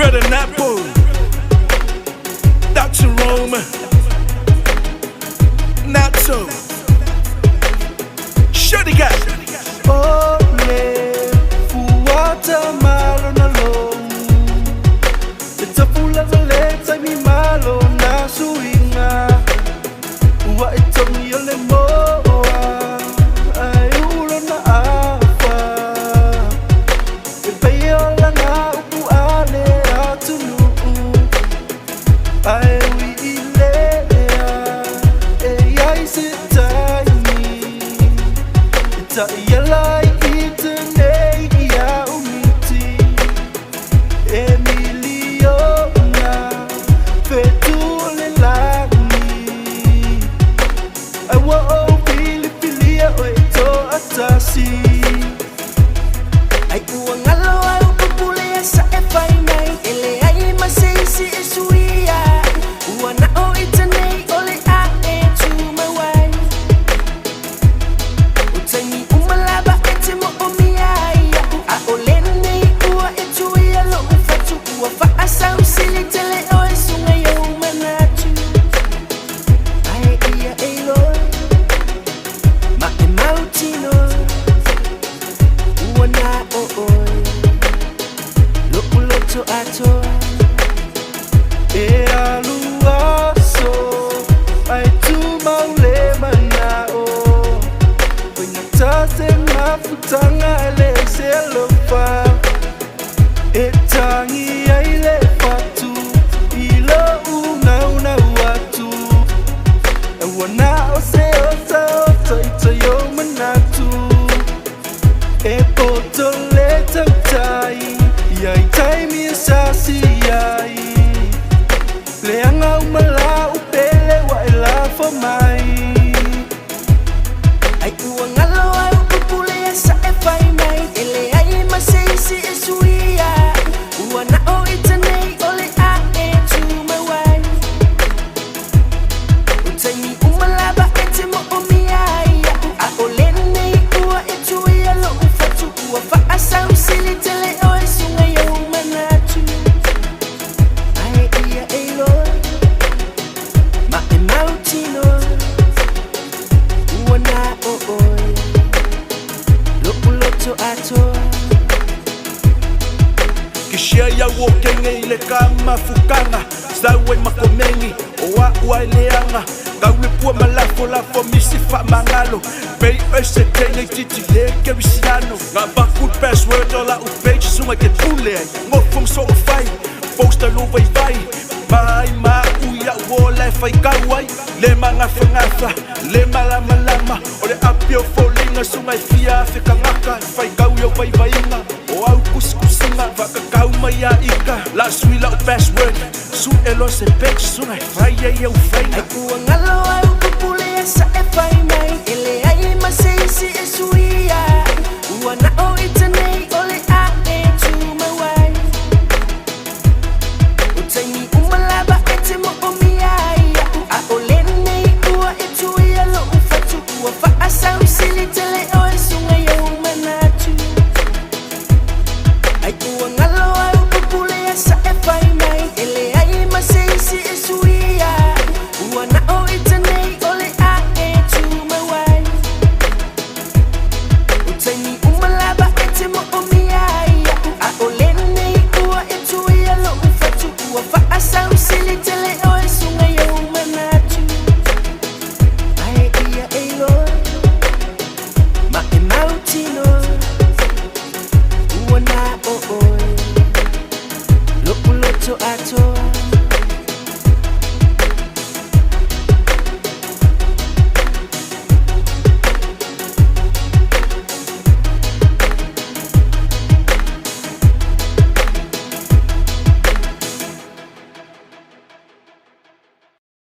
brother Napo, Dr. Roma, Nato, Shorty Guy. Ole, fuata malo na lo. It's a full of legs, I mean malo na suinga. Ua itongi ole moa, ai ulo na afa. Ipe ola na upu ale atunu. Ai ui ilea, e ai sitaini. Ita iala itene ia umiti. Emiliona, fetule lagni. Awa o pilipilia o ito atasi. Ai uangalo ai upupule sa e whainai. Ele ai maseisi e suia. Uana o itanei ole a e tumawai. Utangi umalaba e te mo o miai. A ole nei ua e tuia lo ufatu. Ua wha asau sili tele o e sunga yo manatu. Ai ia e loi. Ma e mautino. Uana o oi. Loku loto ato. E aluaso, ai tu maule manao. Kwenye tase mafutanga ele selofa. E tangi ya ile fatu, ilo una watu. E wana ose ota ito yo manatu. E poto leta utai, yai taimi esasi yai. Leanga umala upele wa elafa mai. Ai uangalo ai upupule sa e whainai. Ele ai maseisi e suia. Uana o itanei ole a e tumawai. Utangi umalaba e te mo o miai. A ole nei ua e tuia lo ufatu. Ua wha asau sili tele o e sunga yo manatu. Ai ia e loi. Ma e mautino. Uana o oi. Loku loto ato. Kishia ya wokenga ile kama fukanga. Zawe makomengi, oa ua eleanga. Gawe pua malafo lafo misi fa mangalo. Pei ese tene titi leke wisiano. Nga bakut password ola u page sunga ke pule. Ngofum so fai, poster no vai vai. Mai ma uya wola fai kawai. Le mangafa ngafa, le malama lama. Ole apio folinga sunga fia fika ngaka. Fai kau yo vai vai inga. O au kuskusinga vaka kau mai a ika. La suila u password. Su elo se page sunga fai ya u fai. Ai uangalo ai upupule sa e whainai. Ele ai maseisi e suia. Uana o itanei ole a e tumawai. Utangi umalaba e te mo o miai. A ole nei ua e tuia lo ufatu. Ua wha asau sili tele o e sunga yo manatu. Ai uangalo ai upupule sa e whainai. Ele ai maseisi e suia. Uana o itanei ole a e tumawai. Utangi umalaba e te mo o miai. A ole nei ua e tuia lo ufatu. Ua wha asau sili tele o e sunga yo manatu. Ai ia e loi. Ma e mautino. Uana o oi. Loku loto ato.